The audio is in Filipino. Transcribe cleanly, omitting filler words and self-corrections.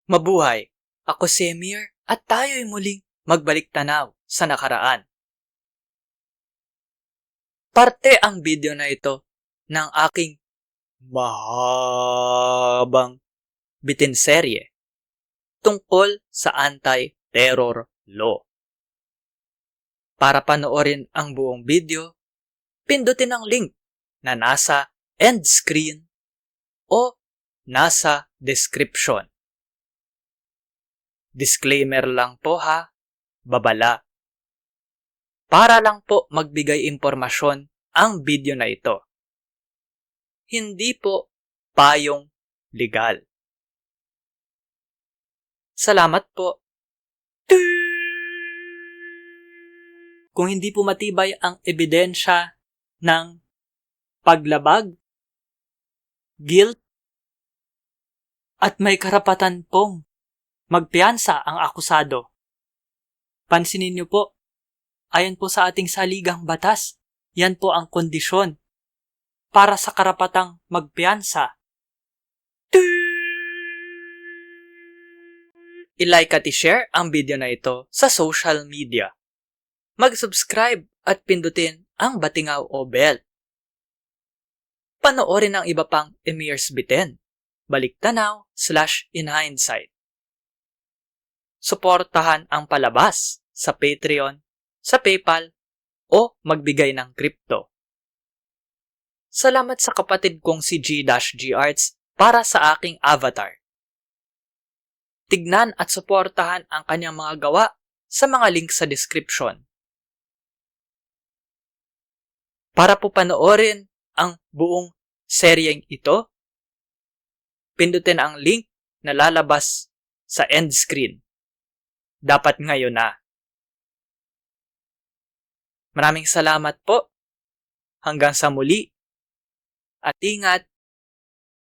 Mabuhay! Ako si Emir at tayo'y muling magbalik tanaw sa nakaraan. Parte ang video na ito ng aking mahabang bitinserye tungkol sa anti-terror law. Para panoorin ang buong video, pindutin ang link na nasa end screen o nasa description. Disclaimer lang po ha, babala. Para lang po magbigay impormasyon ang video na ito. Hindi po payong legal. Salamat po. Kung hindi po matibay ang ebidensya ng paglabag, guilt, at may karapatan pong magpiyansa ang akusado. Pansinin niyo po, ayon po sa ating saligang batas, yan po ang kondisyon para sa karapatang magpiyansa. I-like at i-share ang video na ito sa social media. Mag-subscribe at pindutin ang batingaw o bell. Panoorin ang iba pang Emir's Biten, baliktanaw/inhindsight. Suportahan ang palabas sa Patreon, sa PayPal, o magbigay ng crypto. Salamat sa kapatid kong si G-G Arts para sa aking avatar. Tignan at suportahan ang kanyang mga gawa sa mga link sa description. Para po panoorin ang buong seryeng ito, pindutin ang link na lalabas sa end screen. Dapat ngayon na. Maraming salamat po. Hanggang sa muli. At ingat.